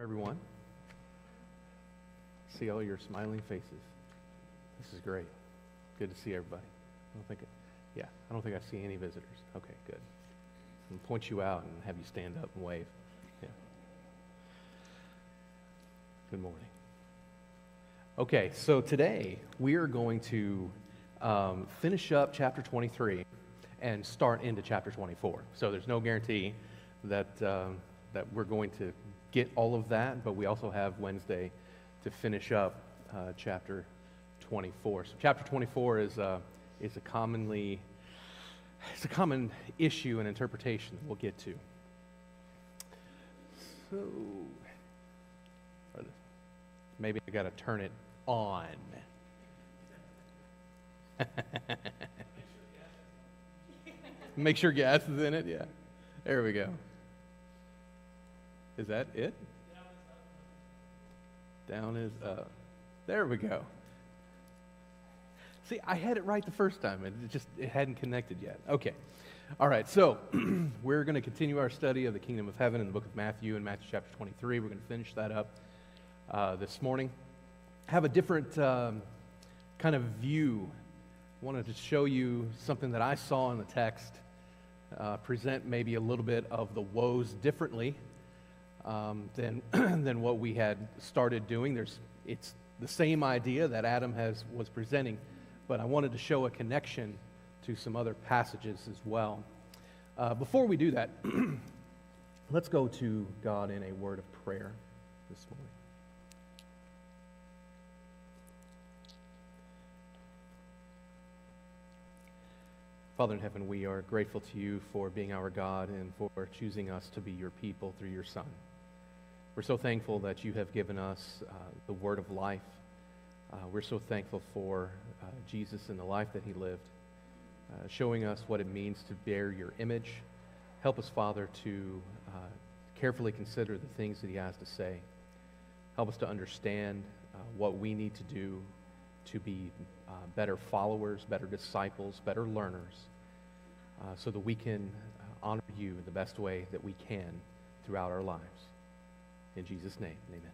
Everyone. See all your smiling faces. This is great. Good to see everybody. I don't think I see any visitors. Okay, good. I'm gonna point you out and have you stand up and wave. Yeah. Good morning. Okay, so today we are going to finish up chapter 23 and start into chapter 24. So there's no guarantee that we're going to get all of that, but we also have Wednesday to finish up chapter 24. So chapter 24 is a common issue and interpretation that we'll get to. So maybe I got to turn it on. Make sure gas is in it. Yeah, there we go. Is that it? Down is up. There we go. See, I had it right the first time. It hadn't connected yet. Okay. All right, so we're going to continue our study of the kingdom of heaven in the book of Matthew, in Matthew chapter 23. We're going to finish that up this morning. Have a different kind of view. I wanted to show you something that I saw in the text, present maybe a little bit of the woes differently than what we had started doing. It's the same idea that Adam was presenting, but I wanted to show a connection to some other passages as well. Before we do that, let's go to God in a word of prayer this morning. Father in heaven, we are grateful to you for being our God and for choosing us to be your people through your Son. We're so thankful that you have given us the word of life. We're so thankful for Jesus and the life that he lived, showing us what it means to bear your image. Help us, Father, to carefully consider the things that he has to say. Help us to understand what we need to do to be better followers, better disciples, better learners, so that we can honor you in the best way that we can throughout our lives. In Jesus' name, amen.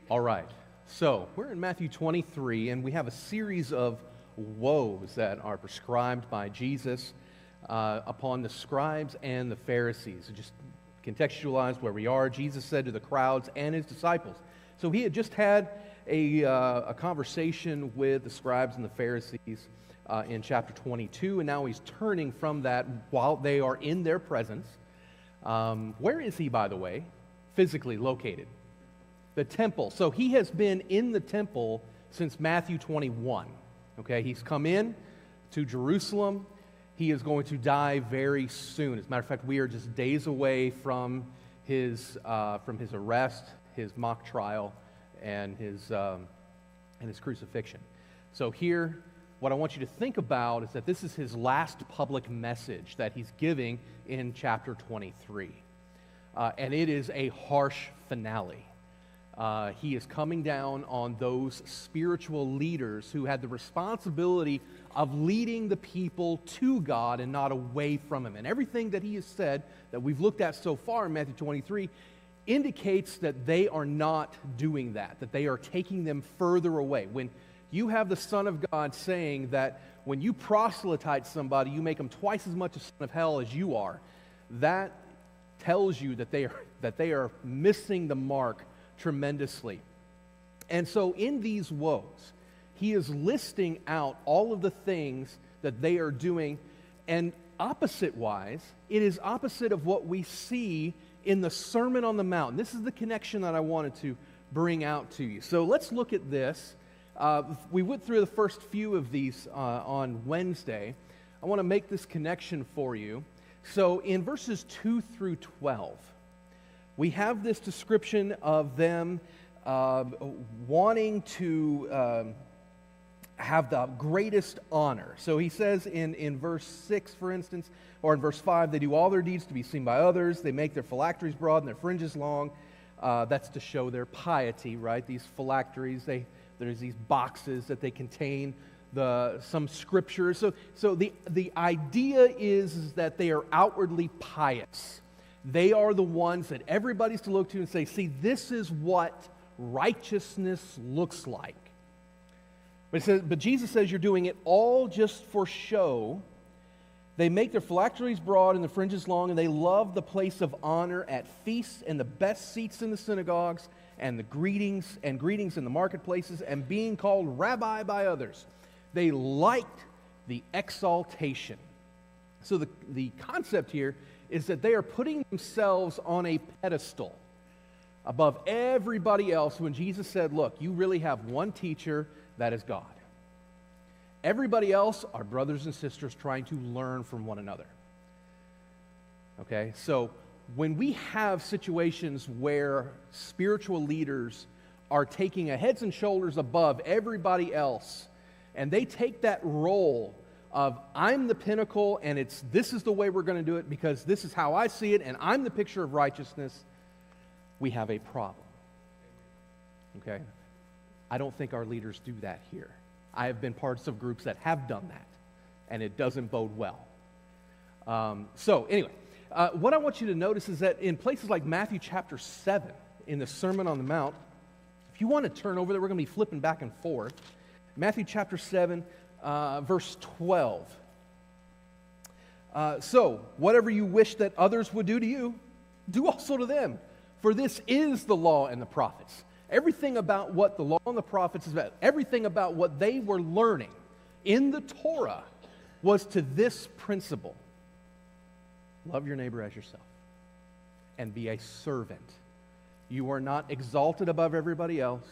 All right, so we're in Matthew 23, and we have a series of woes that are prescribed by Jesus upon the scribes and the Pharisees. So just contextualize where we are. Jesus said to the crowds and his disciples. So he had just had a conversation with the scribes and the Pharisees in chapter 22, and now he's turning from that while they are in their presence. Where is he, by the way, physically located? The temple. So he has been in the temple since Matthew 21. Okay, he's come in to Jerusalem. He is going to die very soon. As a matter of fact, we are just days away from his arrest, his mock trial, and his crucifixion. So here, what I want you to think about is that this is his last public message that he's giving in chapter 23. And it is a harsh finale. He is coming down on those spiritual leaders who had the responsibility of leading the people to God and not away from him. And everything that he has said that we've looked at so far in Matthew 23 indicates that they are not doing that they are taking them further away. When you have the Son of God saying that when you proselytize somebody, you make them twice as much a son of hell as you are, that tells you that they are missing the mark tremendously. And so in these woes, he is listing out all of the things that they are doing, and opposite-wise, it is opposite of what we see in the Sermon on the Mount. This is the connection that I wanted to bring out to you. So let's look at this. We went through the first few of these on Wednesday. I want to make this connection for you. So in verses 2 through 12, we have this description of them wanting to have the greatest honor. So he says in verse 6, for instance, or in verse 5, they do all their deeds to be seen by others. They make their phylacteries broad and their fringes long. That's to show their piety, right? These phylacteries, there's these boxes that they contain some scriptures. So the idea is that they are outwardly pious. They are the ones that everybody's to look to and say, see, this is what righteousness looks like. But Jesus says you're doing it all just for show. They make their phylacteries broad and the fringes long, and they love the place of honor at feasts and the best seats in the synagogues and the greetings in the marketplaces and being called rabbi by others. They liked the exaltation. So the concept here is that they are putting themselves on a pedestal above everybody else when Jesus said, look, you really have one teacher, that is God. Everybody else are brothers and sisters trying to learn from one another. Okay, so when we have situations where spiritual leaders are taking a heads and shoulders above everybody else, and they take that role of I'm the pinnacle and this is the way we're going to do it because this is how I see it and I'm the picture of righteousness, we have a problem. Okay? I don't think our leaders do that here. I have been parts of groups that have done that, and it doesn't bode well. So anyway, what I want you to notice is that in places like Matthew chapter 7, in the Sermon on the Mount, if you want to turn over there, we're going to be flipping back and forth. Matthew chapter 7, verse 12. So, whatever you wish that others would do to you, do also to them. For this is the law and the prophets. Everything about what the law and the prophets is about, everything about what they were learning in the Torah was to this principle. Love your neighbor as yourself and be a servant. You are not exalted above everybody else.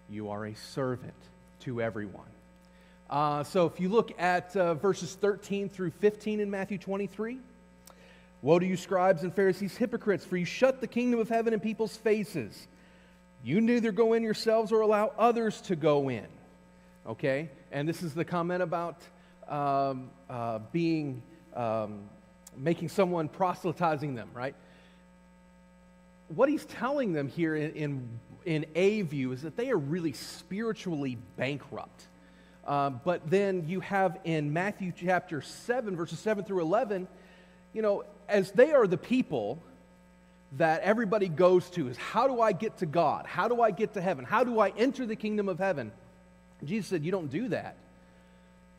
You are a servant to everyone. So if you look at verses 13 through 15 in Matthew 23, woe to you scribes and Pharisees, hypocrites, for you shut the kingdom of heaven in people's faces. You neither go in yourselves or allow others to go in. Okay? And this is the comment about making someone proselytizing them, right? What he's telling them here in a view is that they are really spiritually bankrupt. But then you have in Matthew chapter 7, verses 7 through 11, as they are the people that everybody goes to is, how do I get to God? How do I get to heaven? How do I enter the kingdom of heaven? Jesus said, you don't do that.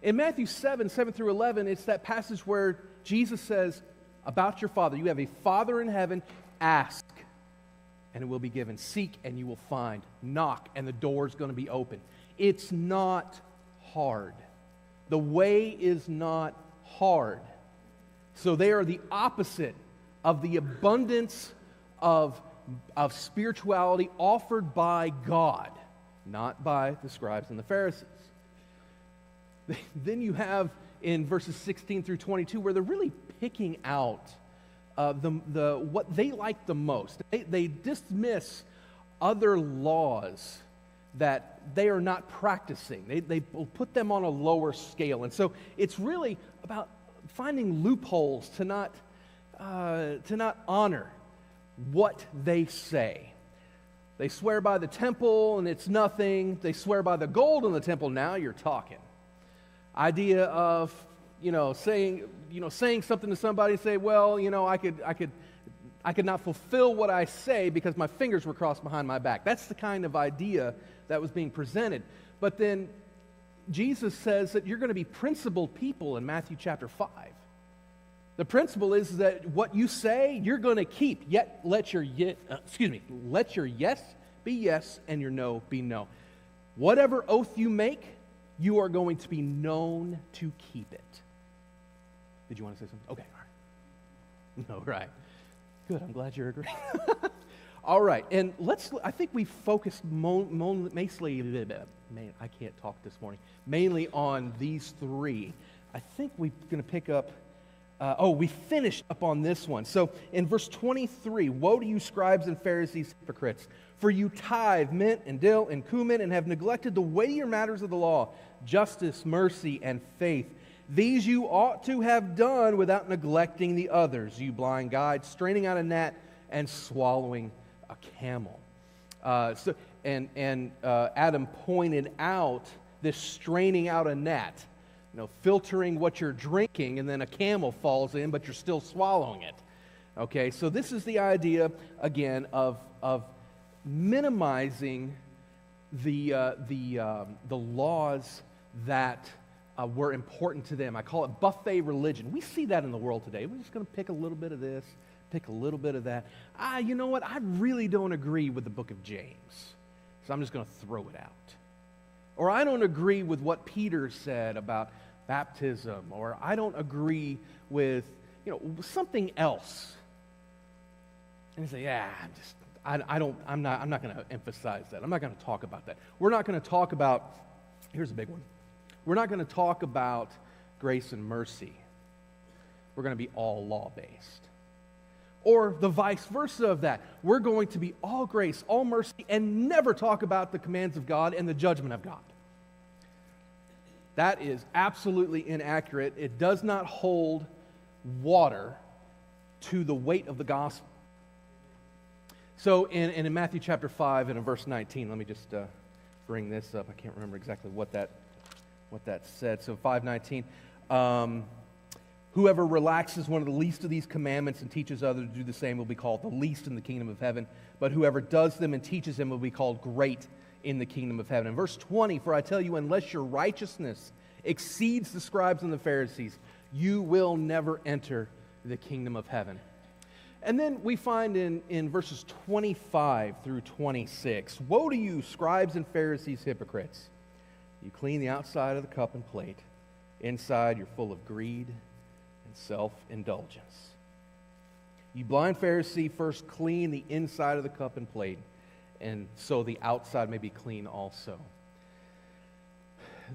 In Matthew 7 through 11, it's that passage where Jesus says about your Father, you have a Father in heaven, ask, and it will be given. Seek, and you will find. Knock, and the door is going to be open. It's not hard. The way is not hard. So they are the opposite of the abundance of spirituality offered by God, not by the scribes and the Pharisees. Then you have in verses 16 through 22 where they're really picking out what they like the most. They dismiss other laws that they are not practicing. They will put them on a lower scale. And so it's really about finding loopholes to not honor what they say. They swear by the temple and it's nothing. They swear by the gold in the temple. Now you're talking. Idea of saying something to somebody and say, well, I could not fulfill what I say because my fingers were crossed behind my back. That's the kind of idea that was being presented. But then Jesus says that you're going to be principled people in Matthew chapter 5. The principle is that what you say, you're going to keep. Yet let your yes be yes and your no be no. Whatever oath you make, you are going to be known to keep it. Did you want to say something? Okay, all right. No, right. Good, I'm glad you're agreeing. All right, and I think we focused I can't talk this morning, mainly on these three. I think we're going to pick up, we finished up on this one. So in verse 23, woe to you scribes and Pharisees, hypocrites, for you tithe mint and dill and cumin and have neglected the weightier matters of the law, justice, mercy, and faith. These you ought to have done without neglecting the others, you blind guides, straining out a gnat and swallowing a camel. Adam pointed out this straining out a gnat, filtering what you're drinking, and then a camel falls in, but you're still swallowing it. Okay, so this is the idea, again, of minimizing the laws that were important to them. I call it buffet religion. We see that in the world today. We're just going to pick a little bit of this, pick a little bit of that. You know what? I really don't agree with the book of James, so I'm just going to throw it out. Or I don't agree with what Peter said about baptism, or I don't agree with, something else. And you say, I'm not going to emphasize that. I'm not going to talk about that. We're not going to talk about, here's a big one. We're not going to talk about grace and mercy. We're going to be all law-based. Or the vice versa of that. We're going to be all grace, all mercy, and never talk about the commands of God and the judgment of God. That is absolutely inaccurate. It does not hold water to the weight of the gospel. So in Matthew chapter 5 and in verse 19, let me just bring this up. I can't remember exactly what that said. So 5:19, whoever relaxes one of the least of these commandments and teaches others to do the same will be called the least in the kingdom of heaven. But whoever does them and teaches them will be called great in the kingdom of heaven. In verse 20, for I tell you, unless your righteousness exceeds the scribes and the Pharisees, you will never enter the kingdom of heaven. And then we find in verses 25 through 26, woe to you, scribes and Pharisees, hypocrites! You clean the outside of the cup and plate. Inside you're full of greed and self-indulgence. You blind Pharisee, first clean the inside of the cup and plate, and so the outside may be clean also.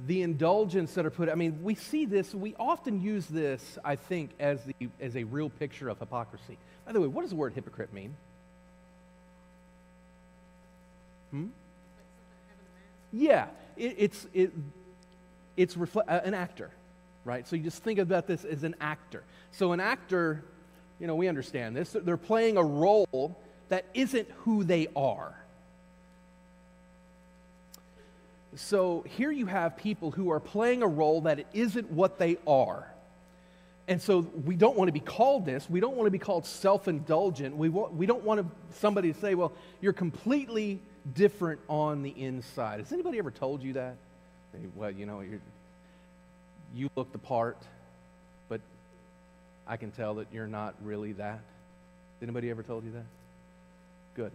The indulgence that are put, we see this, we often use this, I think, as a real picture of hypocrisy. By the way, what does the word hypocrite mean? Yeah, it's an actor, right? So you just think about this as an actor. So an actor, we understand this. They're playing a role that isn't who they are. So here you have people who are playing a role that isn't what they are. And so we don't want to be called this. We don't want to be called self-indulgent. We don't want somebody to say, well, you're completely different on the inside. Has anybody ever told you that? Well, you look the part, but I can tell that you're not really that. Anybody ever told you that? Good.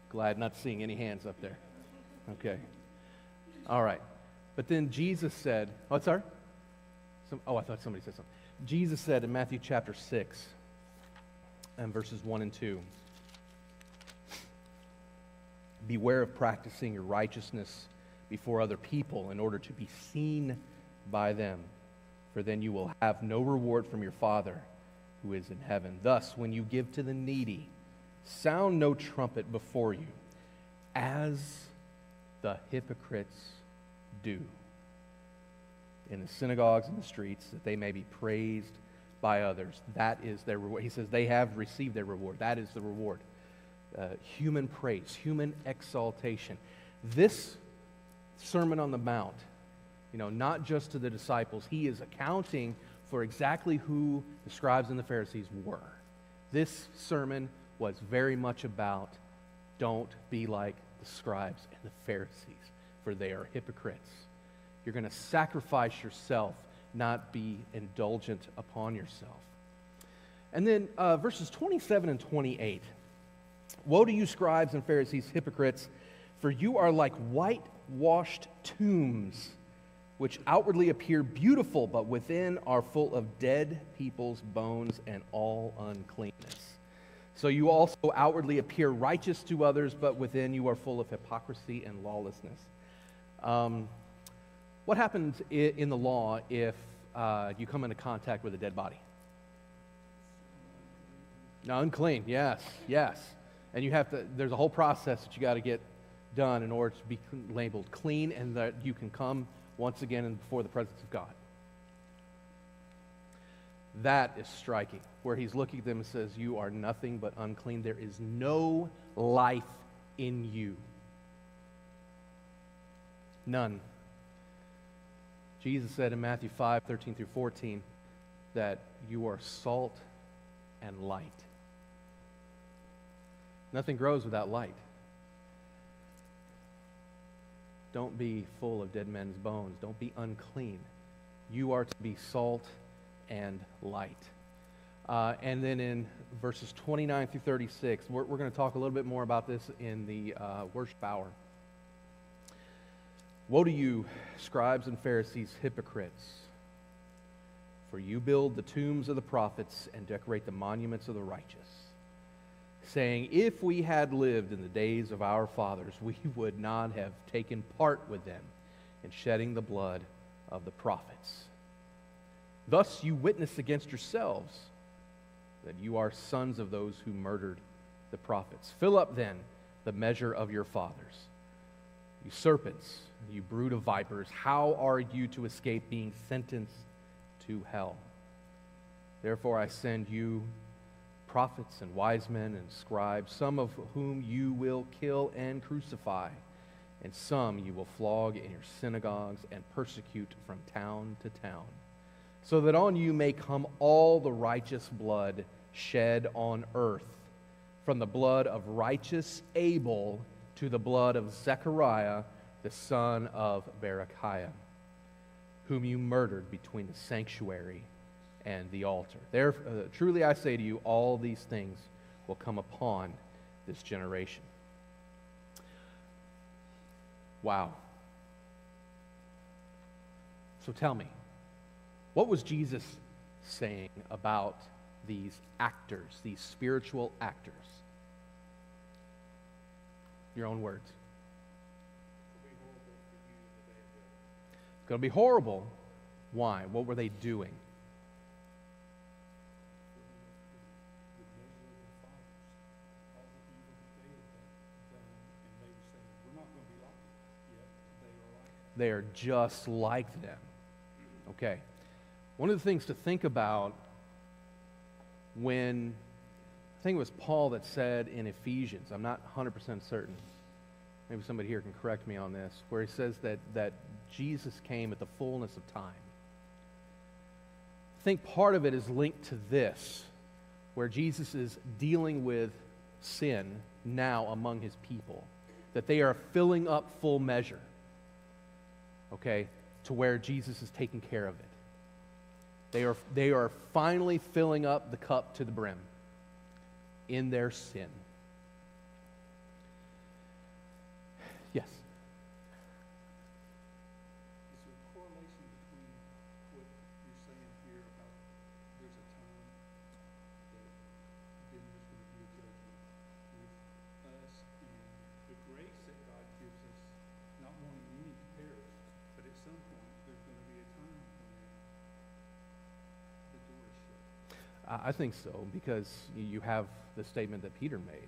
Glad not seeing any hands up there. Okay. All right. But then Jesus said, I thought somebody said something. Jesus said in Matthew chapter 6 and verses 1 and 2, beware of practicing your righteousness before other people in order to be seen by them, for then you will have no reward from your Father who is in heaven. Thus, when you give to the needy, sound no trumpet before you, as the hypocrites do in the synagogues and the streets, that they may be praised by others. That is their reward. He says they have received their reward. That is the reward. Human praise, human exaltation. This Sermon on the Mount, not just to the disciples, he is accounting for exactly who the scribes and the Pharisees were. This sermon was very much about, don't be like the scribes and the Pharisees, for they are hypocrites. You're going to sacrifice yourself, not be indulgent upon yourself. And then verses 27 and 28. Woe to you, scribes and Pharisees, hypocrites, for you are like whitewashed tombs, which outwardly appear beautiful, but within are full of dead people's bones and all uncleanness. So you also outwardly appear righteous to others, but within you are full of hypocrisy and lawlessness. What happens in the law if you come into contact with a dead body? No, unclean, yes. And there's a whole process that you got to get done in order to be labeled clean, and that you can come once again before the presence of God. That is striking, where he's looking at them and says, you are nothing but unclean. There is no life in you. None. Jesus said in Matthew 5:13 through 14, that you are salt and light. Nothing grows without light. Don't be full of dead men's bones. Don't be unclean. You are to be salt and light. And then in verses 29 through 36, we're going to talk a little bit more about this in the worship hour. Woe to you, scribes and Pharisees, hypocrites! For you build the tombs of the prophets and decorate the monuments of the righteous, saying, if we had lived in the days of our fathers, we would not have taken part with them in shedding the blood of the prophets. Thus you witness against yourselves that you are sons of those who murdered the prophets. Fill up then the measure of your fathers. You serpents, you brood of vipers, how are you to escape being sentenced to hell? Therefore I send you prophets and wise men and scribes, some of whom you will kill and crucify, and some you will flog in your synagogues and persecute from town to town, so that on you may come all the righteous blood shed on earth, from the blood of righteous Abel to the blood of Zechariah, the son of Berechiah, whom you murdered between the sanctuary and the altar. Truly I say to you, all these things will come upon this generation. Wow. So tell me, what was Jesus saying about these actors, these spiritual actors? Your own words. It's going to be horrible. Why? What were they doing? They are just like them. Okay. One of the things to think about when, I think it was Paul that said in Ephesians, I'm not 100% certain, maybe somebody here can correct me on this, where he says that Jesus came at the fullness of time. I think part of it is linked to this, where Jesus is dealing with sin now among his people, that they are filling up full measure, okay, to where Jesus is taking care of it. They are finally filling up the cup to the brim in their sin. Yes? Is there a correlation between what you're saying here about there's a time that then there's going to be a judgment with us and the grace that God gives us, not wanting any to perish, but at some point there's going to be a time when the door is shut? I think so, because you have the statement that Peter made,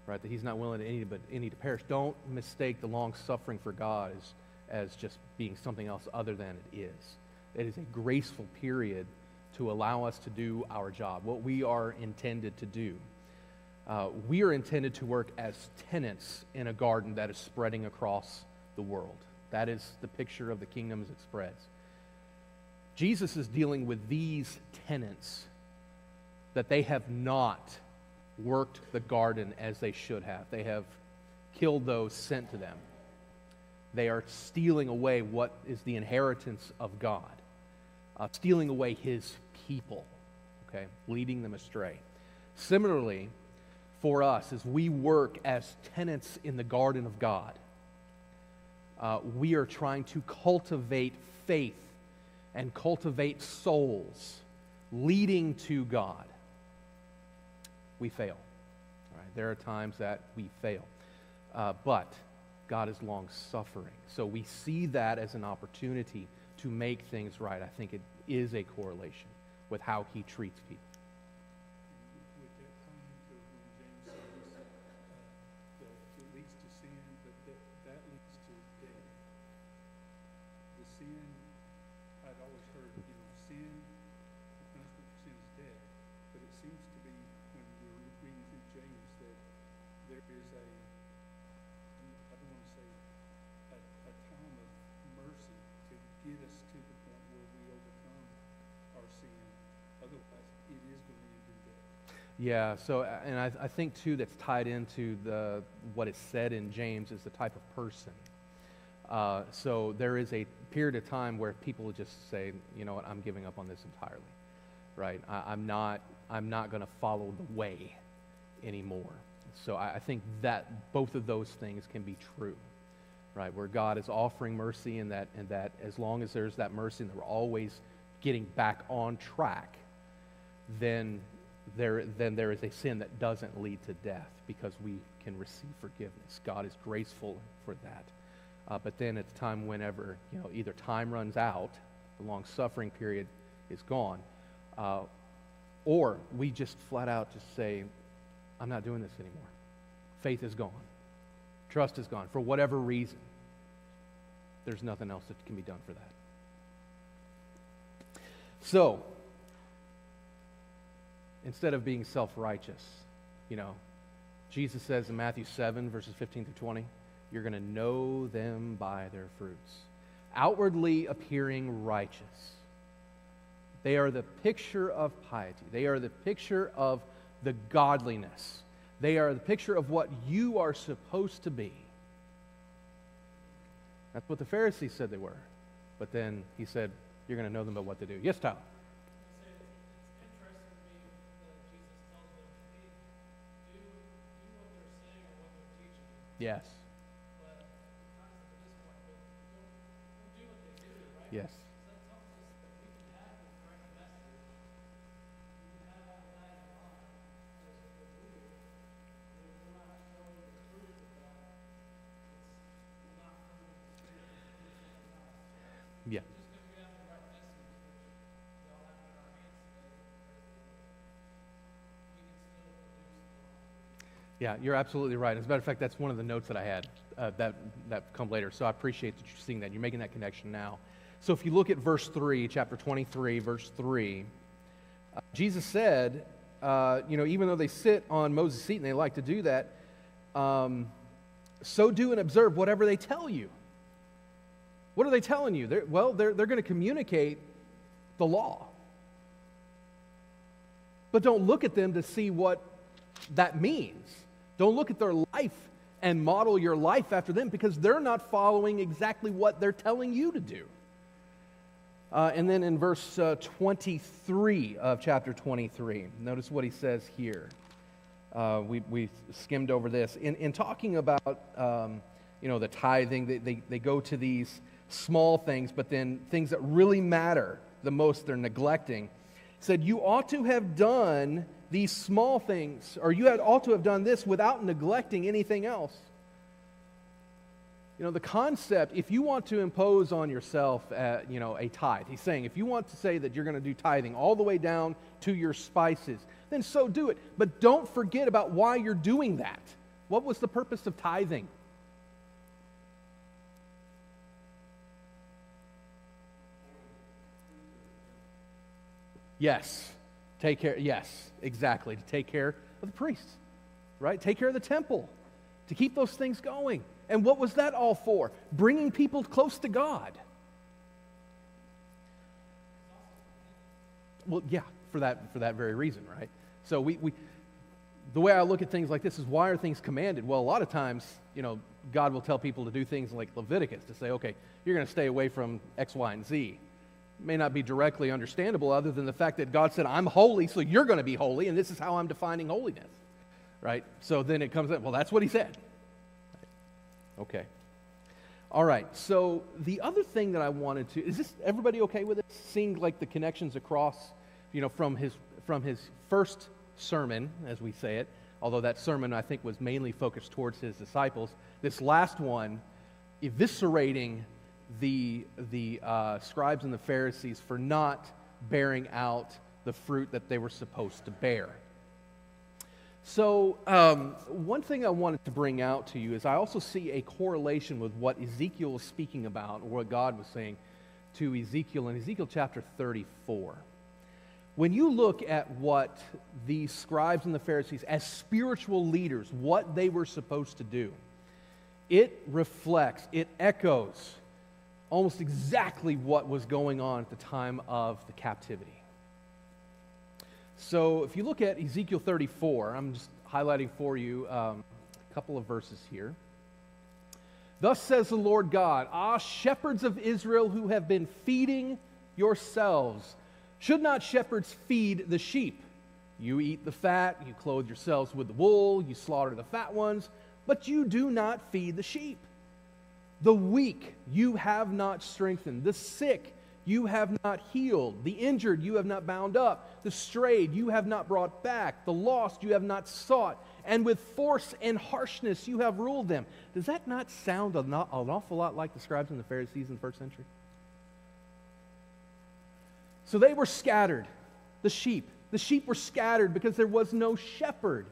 right? That he's not willing to any to perish. Don't mistake the long suffering for God as just being something else other than it is. It is a graceful period to allow us to do our job, what we are intended to do. We are intended to work as tenants in a garden that is spreading across the world. That is the picture of the kingdom as it spreads. Jesus is dealing with these tenants that they have not worked the garden as they should have. They have killed those sent to them. They are stealing away what is the inheritance of God, stealing away his people, okay, leading them astray. Similarly, for us, as we work as tenants in the garden of God, we are trying to cultivate faith and cultivate souls leading to God. We fail. All right? There are times that we fail. But God is long-suffering. So we see that as an opportunity to make things right. I think it is a correlation with how he treats people. With that tie into when James says that it leads to sin, but that leads to death. The sin, I'd always heard, sin, the punishment for sin is death. But it seems to be, when we're reading through James, that there is I don't want to say, a time of mercy to get us to the point where we overcome our sin. Otherwise, it Yeah, so, and I think too that's tied into what is said in James is the type of person. So there is a period of time where people will just say, you know what, I'm giving up on this entirely, right? I'm not going to follow the way anymore. So I think that both of those things can be true, right? Where God is offering mercy, and that as long as there's that mercy and that we're always getting back on track, then there is a sin that doesn't lead to death because we can receive forgiveness. God is graceful for that. But then at the time whenever, either time runs out, the long suffering period is gone, or we just flat out just say, I'm not doing this anymore. Faith is gone. Trust is gone. For whatever reason, there's nothing else that can be done for that. So, instead of being self-righteous, Jesus says in Matthew 7, verses 15 through 20, you're going to know them by their fruits. Outwardly appearing righteous. They are the picture of piety. They are the picture of the godliness. They are the picture of what you are supposed to be. That's what the Pharisees said they were. But then he said, you're going to know them by what they do. Yes, Tyler? Yes. Yes. Yeah. Yeah, you're absolutely right. As a matter of fact, that's one of the notes that I had that come later. So I appreciate that you're seeing that. You're making that connection now. So if you look at verse 3, chapter 23, verse 3, Jesus said, even though they sit on Moses' seat and they like to do that, so do and observe whatever they tell you. What are they telling you? They're going to communicate the law. But don't look at them to see what that means. Don't look at their life and model your life after them, because they're not following exactly what they're telling you to do. And then in verse 23 of chapter 23, notice what he says here. We skimmed over this. In talking about the tithing, they go to these small things, but then things that really matter the most they're neglecting. He said, you ought to have done these small things, or you ought to have done this without neglecting anything else. The concept, if you want to impose on yourself, a tithe, he's saying, if you want to say that you're going to do tithing all the way down to your spices, then so do it. But don't forget about why you're doing that. What was the purpose of tithing? Yes. Take care. Yes, exactly. To take care of the priests, right? Take care of the temple, to keep those things going. And what was that all for? Bringing people close to God. Well, yeah, for that very reason, right? So the way I look at things like this is, why are things commanded? Well, a lot of times, God will tell people to do things like Leviticus, to say, okay, you're going to stay away from X, Y, and Z. May not be directly understandable, other than the fact that God said, I'm holy, so you're going to be holy, and this is how I'm defining holiness, right? So then it comes up, well, that's what he said. Okay. All right, so the other thing that I wanted to, is this, everybody okay with it? Seeing like the connections across, from his first sermon, as we say it, although that sermon I think was mainly focused towards his disciples, this last one eviscerating the scribes and the Pharisees for not bearing out the fruit that they were supposed to bear. So one thing I wanted to bring out to you is I also see a correlation with what Ezekiel is speaking about, or what God was saying to Ezekiel in Ezekiel chapter 34. When you look at what the scribes and the Pharisees, as spiritual leaders, what they were supposed to do, it reflects, it echoes almost exactly what was going on at the time of the captivity. So if you look at Ezekiel 34, I'm just highlighting for you a couple of verses here. Thus says the Lord God, ah, shepherds of Israel who have been feeding yourselves, should not shepherds feed the sheep? You eat the fat, you clothe yourselves with the wool, you slaughter the fat ones, but you do not feed the sheep. The weak you have not strengthened, the sick you have not healed, the injured you have not bound up, the strayed you have not brought back, the lost you have not sought, and with force and harshness you have ruled them. Does that not sound an awful lot like the scribes and the Pharisees in the first century? So they were scattered, the sheep. The sheep were scattered because there was no shepherd,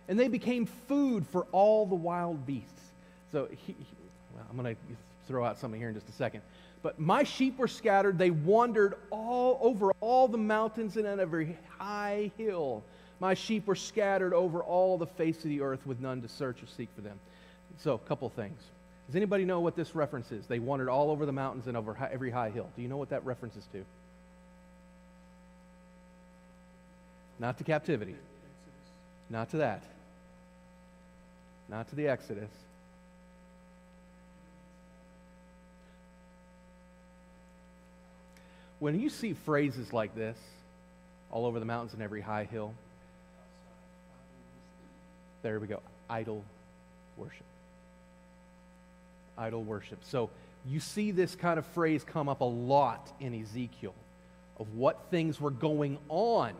and they became food for all the wild beasts. So I'm going to throw out something here in just a second. But my sheep were scattered. They wandered all over all the mountains and on every high hill. My sheep were scattered over all the face of the earth with none to search or seek for them. So a couple things. Does anybody know what this reference is? They wandered all over the mountains and over every high hill. Do you know what that reference is to? Not to captivity. Not to that. Not to the Exodus. When you see phrases like this, all over the mountains and every high hill, there we go, idol worship. Idol worship. So you see this kind of phrase come up a lot in Ezekiel of what things were going on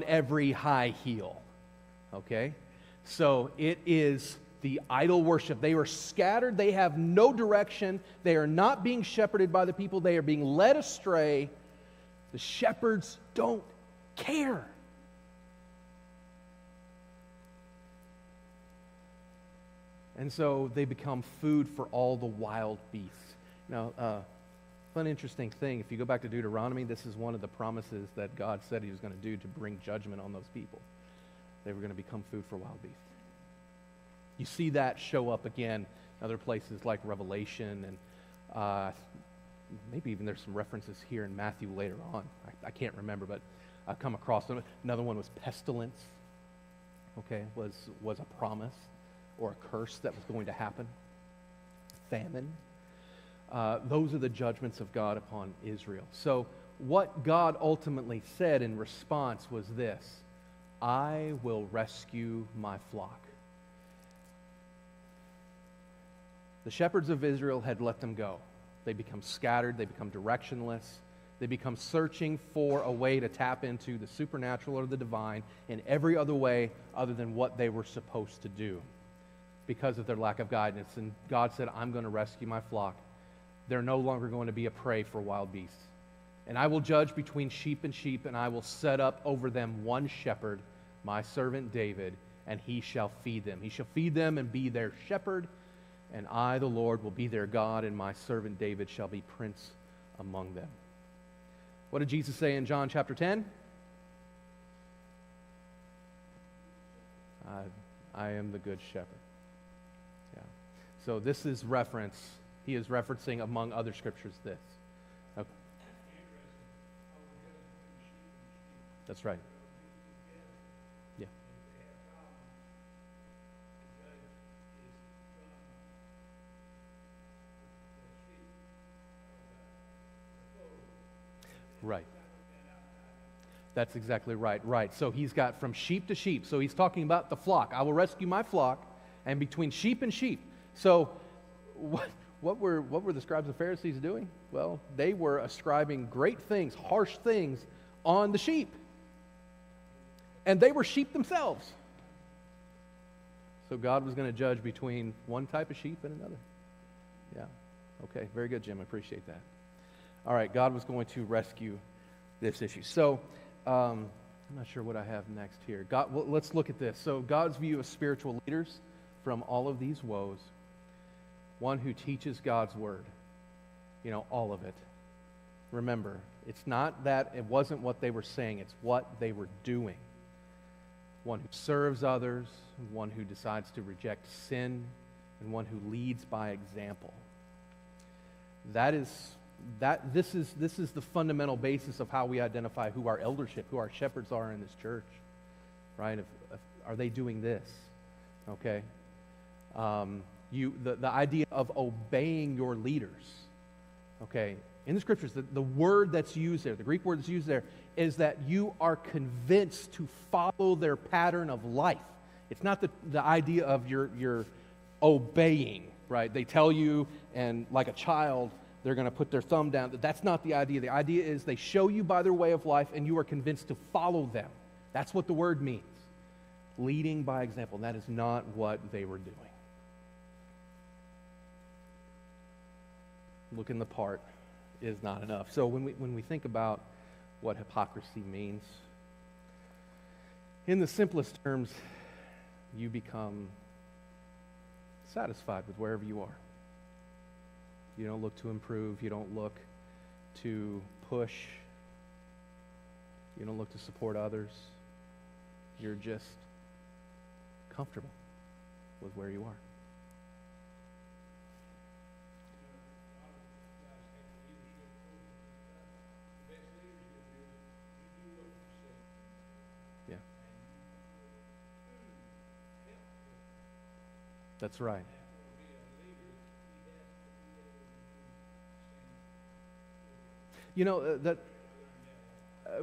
every high hill. Okay? So it is the idol worship. They are scattered. They have no direction. They are not being shepherded by the people. They are being led astray. The shepherds don't care. And so they become food for all the wild beasts. Now, fun, interesting thing, if you go back to Deuteronomy, this is one of the promises that God said he was going to do to bring judgment on those people. They were going to become food for wild beasts. You see that show up again in other places like Revelation, and maybe even there's some references here in Matthew later on. I can't remember, but I've come across them. Another one was pestilence, okay, was a promise or a curse that was going to happen. Famine. Those are the judgments of God upon Israel. So what God ultimately said in response was this: I will rescue my flock. The shepherds of Israel had let them go. They become scattered. They become directionless. They become searching for a way to tap into the supernatural or the divine in every other way other than what they were supposed to do because of their lack of guidance. And God said, I'm going to rescue my flock. They're no longer going to be a prey for wild beasts. And I will judge between sheep, and I will set up over them one shepherd, my servant David, and he shall feed them. He shall feed them and be their shepherd. And I, the Lord, will be their God, and my servant David shall be prince among them. What did Jesus say in John chapter 10? I am the good shepherd. Yeah. So this is reference. He is referencing, among other scriptures, this. Okay. That's right. Yeah. Right. That's exactly right. Right. So he's got from sheep to sheep. So he's talking about the flock. I will rescue my flock, and between sheep and sheep. So what were the scribes and Pharisees doing? Well, they were ascribing great things, harsh things on the sheep. And they were sheep themselves. So God was going to judge between one type of sheep and another. Yeah. Okay. Very good, Jim. I appreciate that. All right, God was going to rescue this issue. So, I'm not sure what I have next here. Well, let's look at this. So, God's view of spiritual leaders from all of these woes: one who teaches God's word, all of it. Remember, it's not that it wasn't what they were saying, it's what they were doing. One who serves others, one who decides to reject sin, and one who leads by example. That is This is the fundamental basis of how we identify who our eldership, who our shepherds are in this church, right? Are they doing this? Okay. The idea of obeying your leaders. Okay. In the scriptures, the word that's used there, the Greek word that's used there, is that you are convinced to follow their pattern of life. It's not the idea of you're obeying, right? They tell you, and like a child, they're going to put their thumb down. That's not the idea. The idea is they show you by their way of life, and you are convinced to follow them. That's what the word means. Leading by example. That is not what they were doing. Looking the part is not enough. So when we think about what hypocrisy means, in the simplest terms, you become satisfied with wherever you are. You don't look to improve. You don't look to push. You don't look to support others. You're just comfortable with where you are. Yeah. That's right. You know,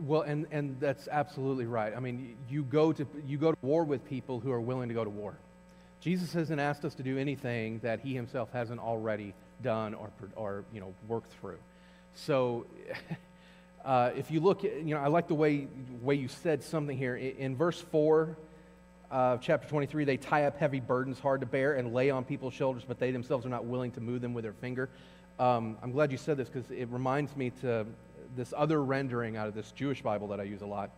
well, and that's absolutely right. I mean, you go to war with people who are willing to go to war. Jesus hasn't asked us to do anything that he himself hasn't already done or worked through. So if you look at, I like the way you said something here. In verse 4 of chapter 23, they tie up heavy burdens hard to bear and lay on people's shoulders, but they themselves are not willing to move them with their finger. I'm glad you said this because it reminds me to this other rendering out of this Jewish Bible that I use a lot.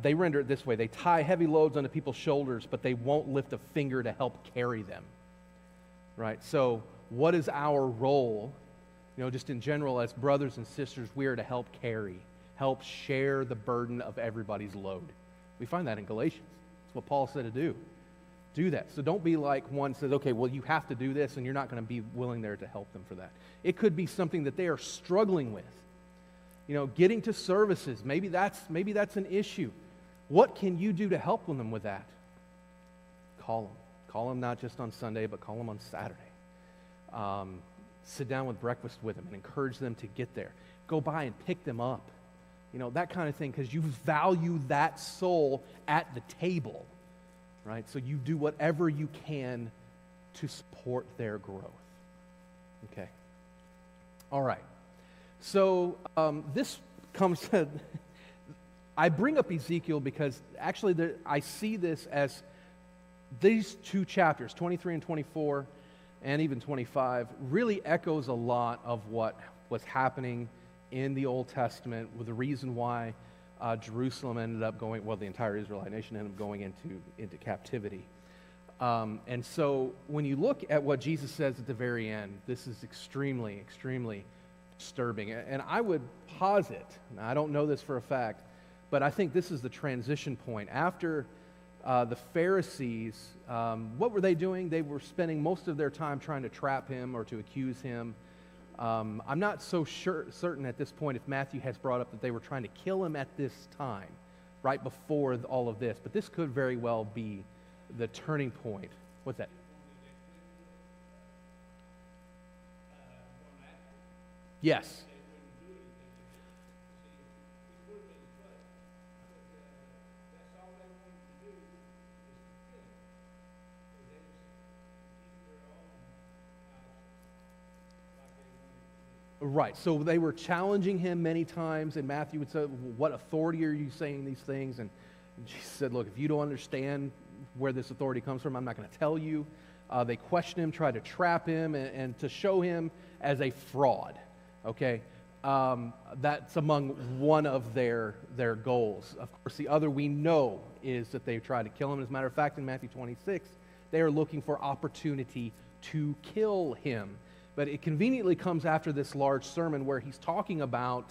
They render it this way. They tie heavy loads onto people's shoulders, but they won't lift a finger to help carry them. Right? So what is our role? Just in general, as brothers and sisters, we are to help carry, help share the burden of everybody's load. We find that in Galatians. That's what Paul said to do. Do that. So don't be like one says, okay, well, you have to do this, and you're not going to be willing there to help them for that. It could be something that they are struggling with. Getting to services, maybe that's an issue. What can you do to help them with that? Call them. Call them not just on Sunday, but call them on Saturday. Sit down with breakfast with them and encourage them to get there. Go by and pick them up. That kind of thing, because you value that soul at the table. Right? So you do whatever you can to support their growth. Okay. All right. So this comes to, I bring up Ezekiel because actually I see this as these two chapters, 23 and 24, and even 25, really echoes a lot of what was happening in the Old Testament, with the reason why Jerusalem ended up going, the entire Israelite nation ended up going into captivity. And so when you look at what Jesus says at the very end, this is extremely, extremely disturbing. And I would posit, now I don't know this for a fact, but I think this is the transition point. After the Pharisees, what were they doing? They were spending most of their time trying to trap him or to accuse him. I'm not so certain at this point if Matthew has brought up that they were trying to kill him at this time, right before all of this. But this could very well be the turning point. What's that? Yes. Right, so they were challenging him many times, and Matthew would say, what authority are you saying these things? And Jesus said, look, if you don't understand where this authority comes from, I'm not going to tell you. They questioned him, tried to trap him, and to show him as a fraud, okay? That's among one of their goals. Of course, the other we know is that they tried to kill him. As a matter of fact, in Matthew 26, they are looking for opportunity to kill him. But it conveniently comes after this large sermon where he's talking about,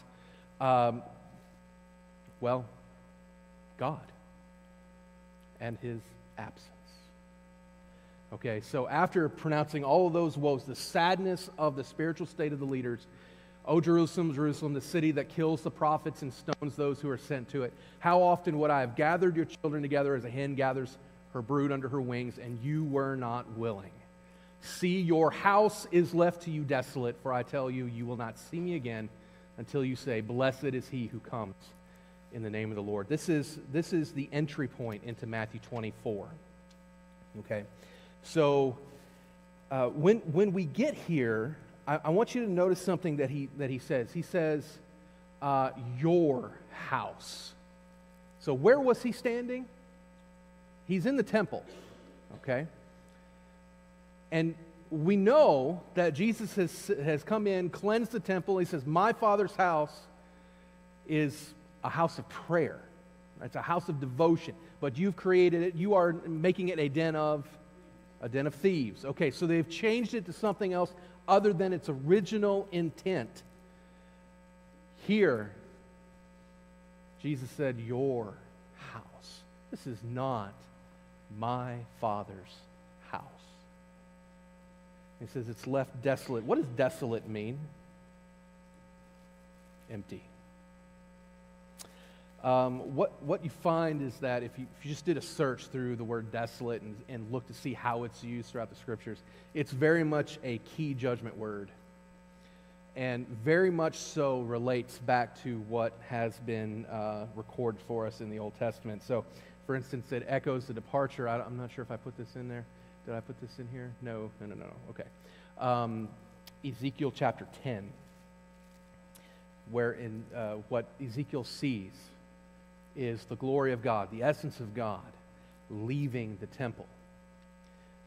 God and his absence. Okay, so after pronouncing all of those woes, the sadness of the spiritual state of the leaders, O Jerusalem, Jerusalem, the city that kills the prophets and stones those who are sent to it. How often would I have gathered your children together as a hen gathers her brood under her wings, and you were not willing. See, your house is left to you desolate, for I tell you, you will not see me again until you say, blessed is he who comes in the name of the Lord. This is the entry point into Matthew 24. Okay? So, when we get here, I want you to notice something that he says. He says, your house. So where was he standing? He's in the temple, okay? And we know that Jesus has come in, cleansed the temple. He says, my Father's house is a house of prayer. It's a house of devotion. But you've created it. You are making it a den of thieves. Okay, so they've changed it to something else other than its original intent. Here, Jesus said, your house. This is not my Father's house. He says it's left desolate. What does desolate mean? Empty. What you find is that if you just did a search through the word desolate and look to see how it's used throughout the Scriptures, it's very much a key judgment word, and very much so relates back to what has been recorded for us in the Old Testament. So, for instance, it echoes the departure. I'm not sure if I put this in there. Did I put this in here? No. Okay. Ezekiel chapter 10, where in what Ezekiel sees is the glory of God, the essence of God, leaving the temple.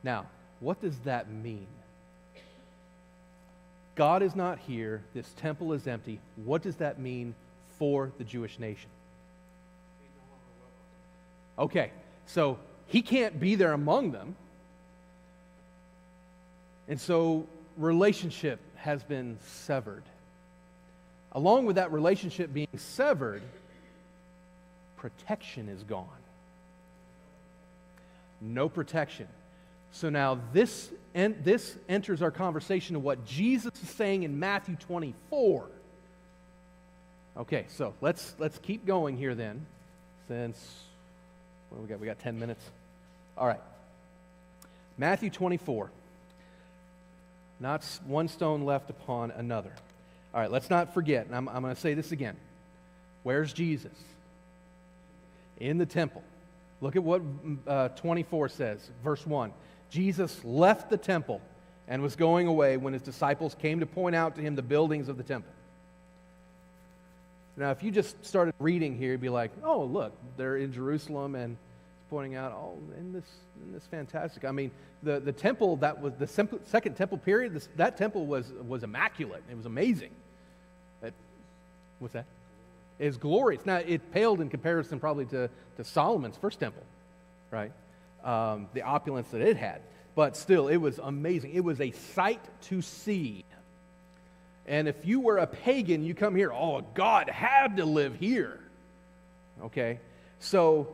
Now, what does that mean? God is not here. This temple is empty. What does that mean for the Jewish nation? Okay, so he can't be there among them. And so relationship has been severed. Along with that relationship being severed, protection is gone. No protection. So now this enters our conversation of what Jesus is saying in Matthew 24. Okay, so let's keep going here then, since what do we got? We got 10 minutes. All right. Matthew 24. Not one stone left upon another. All right, let's not forget, and I'm going to say this again. Where's Jesus? In the temple. Look at what 24 says, verse 1. Jesus left the temple and was going away when his disciples came to point out to him the buildings of the temple. Now, if you just started reading here, you'd be like, oh, look, they're in Jerusalem, and it's pointing out, oh, in this fantastic. I mean, the temple, that was the second temple period, that temple was immaculate. It was amazing. What's that? It's glorious. Now, it paled in comparison probably to Solomon's first temple, right? The opulence that it had. But still, it was amazing. It was a sight to see. And if you were a pagan, you come here, oh, God had to live here. Okay? So,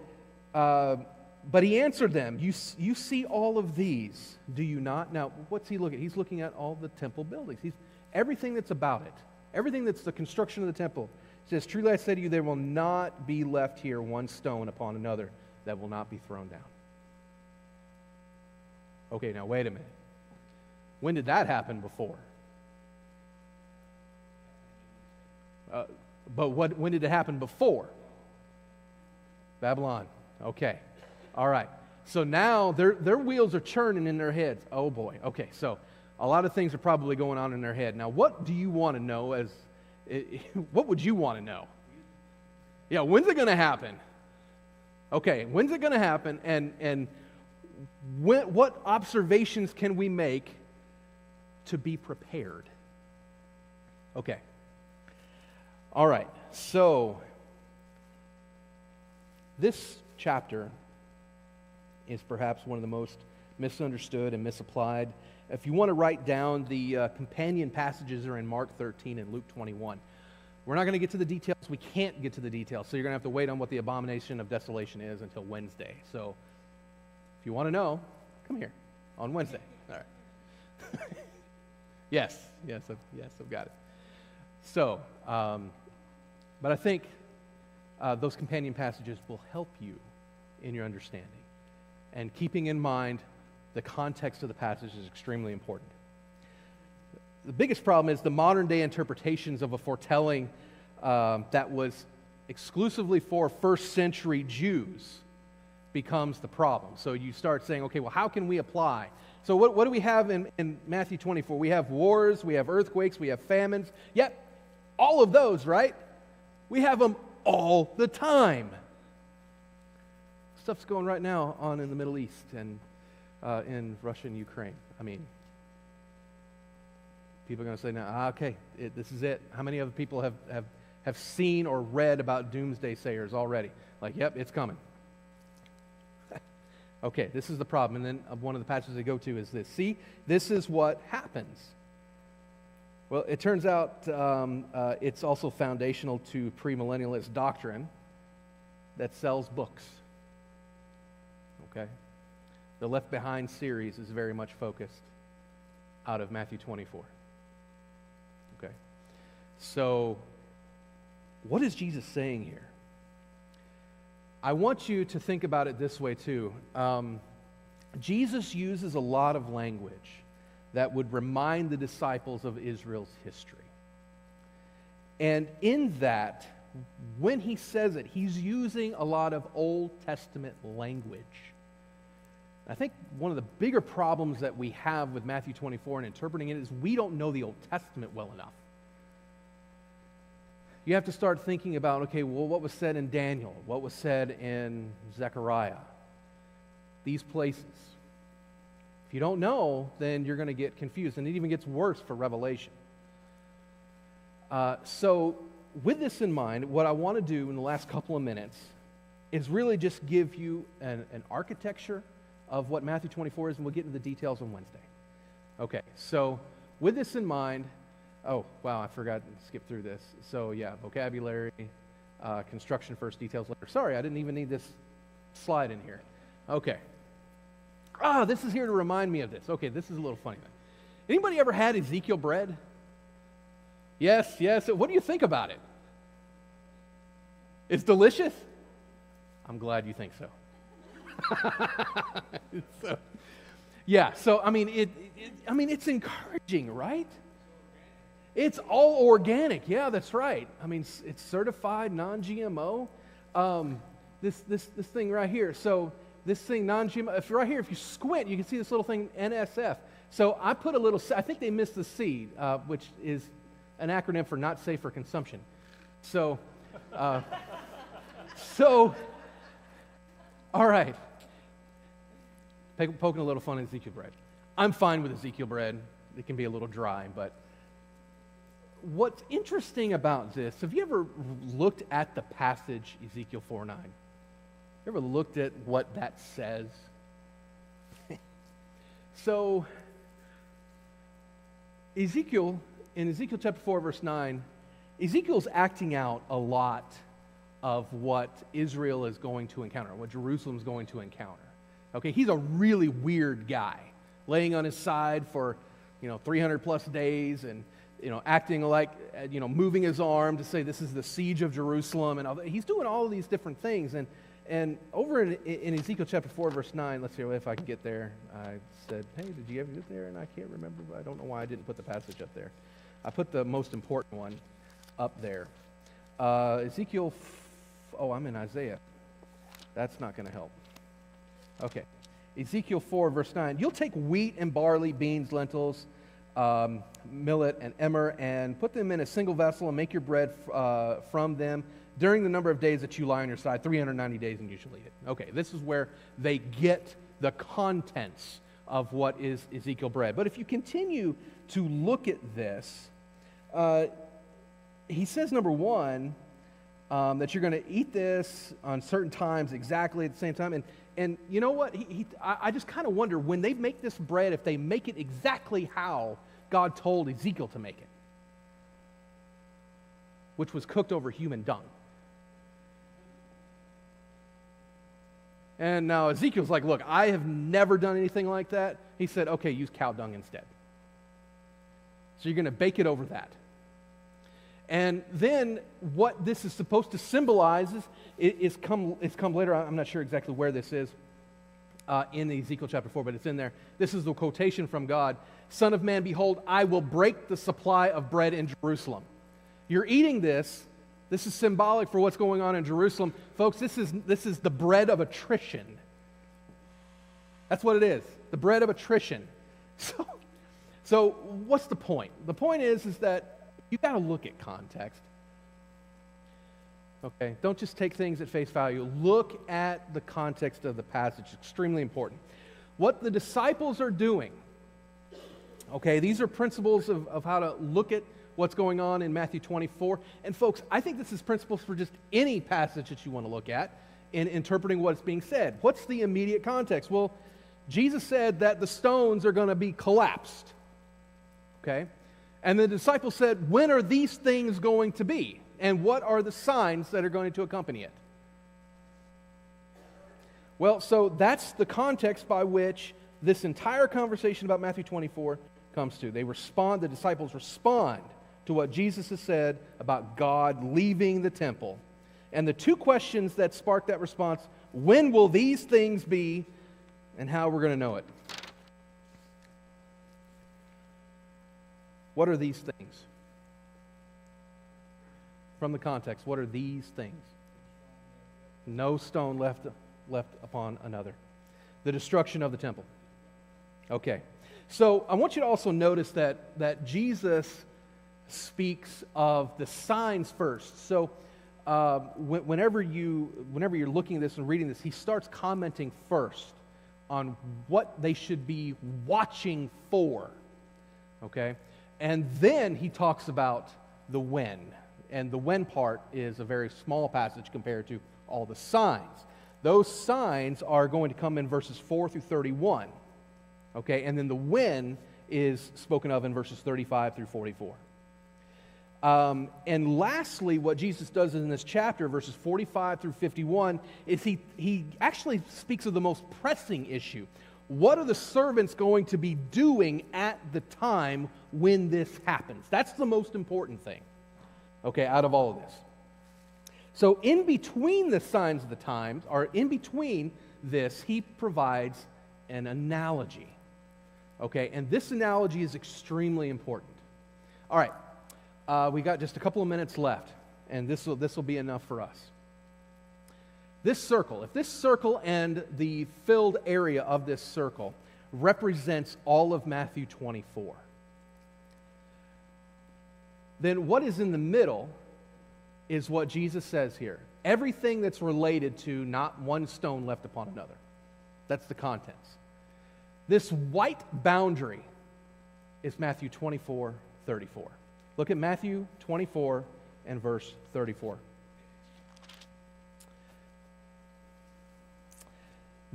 but he answered them, you see all of these, do you not? Now, what's he looking at? He's looking at all the temple buildings. Everything that's about it. Everything that's the construction of the temple. He says, truly I say to you, there will not be left here one stone upon another that will not be thrown down. Okay, now wait a minute. When did that happen before? But when did it happen before? Babylon. Okay. All right. So now their wheels are churning in their heads. Oh boy. Okay, so a lot of things are probably going on in their head. Now, what do you want to know what would you want to know? Yeah, when's it going to happen? Okay, when's it going to happen? And what observations can we make to be prepared? Okay. All right, so this chapter is perhaps one of the most misunderstood and misapplied. If you want to write down the companion passages are in Mark 13 and Luke 21. We're not going to get to the details. We can't get to the details, so you're going to have to wait on what the abomination of desolation is until Wednesday. So if you want to know, come here on Wednesday. All right. Yes, I've got it. So, but I think those companion passages will help you in your understanding. And keeping in mind the context of the passage is extremely important. The biggest problem is the modern day interpretations of a foretelling that was exclusively for first century Jews becomes the problem. So you start saying, okay, well, how can we apply? So what do we have in Matthew 24? We have wars, we have earthquakes, we have famines. Yet, all of those, right? We have them all the time. Stuff's going right now on in the Middle East and in Russia and Ukraine. I mean, people are going to say, now, okay, this is it. How many other people have seen or read about doomsday sayers already? Like, yep, it's coming. Okay, this is the problem. And then one of the passages they go to is this. See, this is what happens. Well, it turns out it's also foundational to premillennialist doctrine that sells books. Okay? The Left Behind series is very much focused out of Matthew 24. Okay? So, what is Jesus saying here? I want you to think about it this way too. Jesus uses a lot of language that would remind the disciples of Israel's history. And in that, when he says it, he's using a lot of Old Testament language. I think one of the bigger problems that we have with Matthew 24 and interpreting it is we don't know the Old Testament well enough. You have to start thinking about, okay, well, what was said in Daniel? What was said in Zechariah? These places. If you don't know, then you're going to get confused, and it even gets worse for Revelation. So with this in mind, what I want to do in the last couple of minutes is really just give you an architecture of what Matthew 24 is, and we'll get into the details on Wednesday. Okay, so with this in mind, oh, wow, I forgot to skip through this. So, yeah, vocabulary, construction first, details later. Sorry, I didn't even need this slide in here. Okay. This is here to remind me of this. Okay, this is a little funny thing. Anybody ever had Ezekiel bread? Yes, yes. What do you think about it? It's delicious? I'm glad you think so. So I mean, it's encouraging, right? It's all organic. Yeah, that's right. I mean, it's certified non-GMO. This thing right here. So this thing non-GMO. If right here, if you squint, you can see this little thing NSF. So I put a little. I think they missed the C, which is an acronym for not safe for consumption. So, all right. Poking a little fun at Ezekiel bread. I'm fine with Ezekiel bread. It can be a little dry, but what's interesting about this, have you ever looked at the passage Ezekiel 4:9? You ever looked at what that says? So, Ezekiel, in Ezekiel chapter 4, verse 9, Ezekiel's acting out a lot of what Israel is going to encounter, what Jerusalem's going to encounter. Okay, he's a really weird guy, laying on his side for, 300 plus days and, acting like, moving his arm to say this is the siege of Jerusalem, and he's doing all of these different things. And over in Ezekiel chapter 4, verse 9, let's see if I can get there. I said, hey, did you ever get there? And I can't remember, but I don't know why I didn't put the passage up there. I put the most important one up there. I'm in Isaiah. That's not going to help. Okay. Ezekiel 4, verse 9. You'll take wheat and barley, beans, lentils, millet, and emmer, and put them in a single vessel and make your bread from them during the number of days that you lie on your side, 390 days, and you shall eat it. Okay, this is where they get the contents of what is Ezekiel bread. But if you continue to look at this, he says, number one, that you're going to eat this on certain times exactly at the same time. And you know what? I just kind of wonder, when they make this bread, if they make it exactly how God told Ezekiel to make it, which was cooked over human dung. And now Ezekiel's like, look, I have never done anything like that. He said, okay, use cow dung instead. So you're going to bake it over that. And then what this is supposed to symbolize is come later. I'm not sure exactly where this is in Ezekiel chapter 4, but it's in there. This is the quotation from God. Son of man, behold, I will break the supply of bread in Jerusalem. You're eating this. This is symbolic for what's going on in Jerusalem. Folks, this is the bread of attrition. That's what it is, the bread of attrition. So what's the point? The point is that you got to look at context. Okay, don't just take things at face value. Look at the context of the passage. It's extremely important. What the disciples are doing, okay, these are principles of how to look at what's going on in Matthew 24. And folks, I think this is principles for just any passage that you want to look at in interpreting what's being said. What's the immediate context? Well, Jesus said that the stones are going to be collapsed. Okay? And the disciples said, when are these things going to be? And what are the signs that are going to accompany it? Well, so that's the context by which this entire conversation about Matthew 24 comes to. The disciples respond to what Jesus has said about God leaving the temple. And the two questions that spark that response, when will these things be, and how we're going to know it? What are these things? From the context, what are these things? No stone left upon another. The destruction of the temple. Okay. So I want you to also notice that Jesus speaks of the signs first. So whenever you're looking at this and reading this, he starts commenting first on what they should be watching for. Okay? And then he talks about the when. And the when part is a very small passage compared to all the signs. Those signs are going to come in verses 4 through 31. Okay, and then the when is spoken of in verses 35 through 44. And lastly, what Jesus does in this chapter, verses 45 through 51, is he actually speaks of the most pressing issue. What are the servants going to be doing at the time when this happens? That's the most important thing, okay, out of all of this. So in between the signs of the times, or in between this, he provides an analogy. Okay, and this analogy is extremely important. All right, we got just a couple of minutes left, and this will be enough for us. This circle, if this circle and the filled area of this circle represents all of Matthew 24, then what is in the middle is what Jesus says here. Everything that's related to not one stone left upon another. That's the contents. This white boundary is Matthew 24, 34. Look at Matthew 24 and verse 34.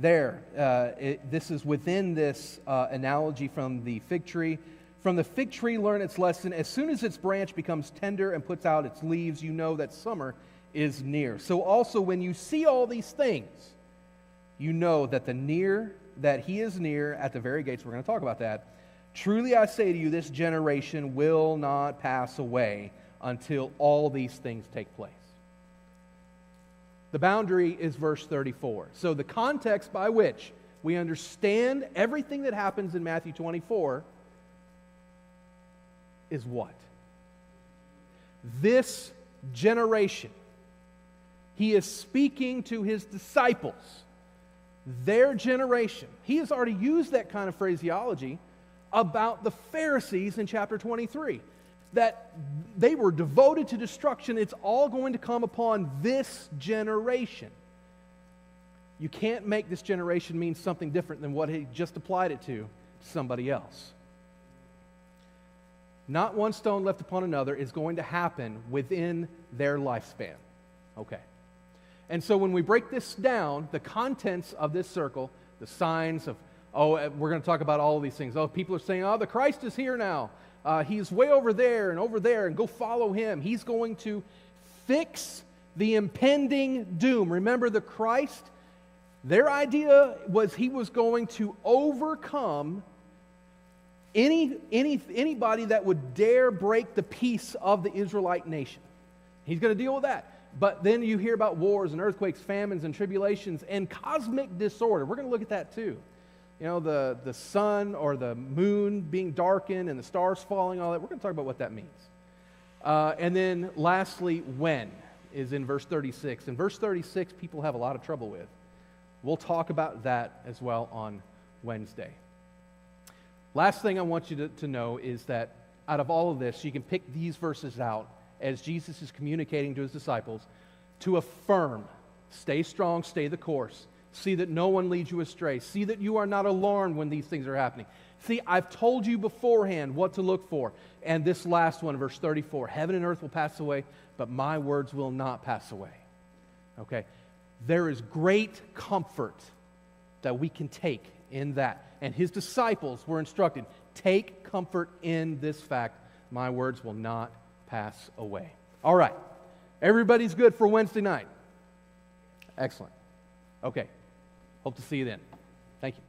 This is within this analogy from the fig tree. From the fig tree, learn its lesson. As soon as its branch becomes tender and puts out its leaves, you know that summer is near. So also, when you see all these things, you know that he is near at the very gates. We're going to talk about that. Truly I say to you, this generation will not pass away until all these things take place. The boundary is verse 34. So the context by which we understand everything that happens in Matthew 24 is what? This generation. He is speaking to his disciples. Their generation. He has already used that kind of phraseology about the Pharisees in chapter 23. That they were devoted to destruction. It's all going to come upon this generation. You can't make this generation mean something different than what he just applied it to somebody else. Not one stone left upon another is going to happen within their lifespan. Okay. And so when we break this down, the contents of this circle, the signs of, we're going to talk about all of these things. People are saying, the Christ is here now. He's way over there, and go follow him. He's going to fix the impending doom. Remember, the Christ, their idea was he was going to overcome Anybody that would dare break the peace of the Israelite nation, he's going to deal with that. But then you hear about wars and earthquakes, famines and tribulations and cosmic disorder. We're going to look at that too. You know, the sun or the moon being darkened and the stars falling, all that. We're going to talk about what that means. And then lastly, when is in verse 36. And verse 36, people have a lot of trouble with. We'll talk about that as well on Wednesday. Last thing I want you to know is that out of all of this, you can pick these verses out as Jesus is communicating to his disciples to affirm, stay strong, stay the course. See that no one leads you astray. See that you are not alarmed when these things are happening. See, I've told you beforehand what to look for. And this last one, verse 34, heaven and earth will pass away, but my words will not pass away. Okay? There is great comfort that we can take in that. And his disciples were instructed, take comfort in this fact, my words will not pass away. All right. Everybody's good for Wednesday night? Excellent. Okay. Hope to see you then. Thank you.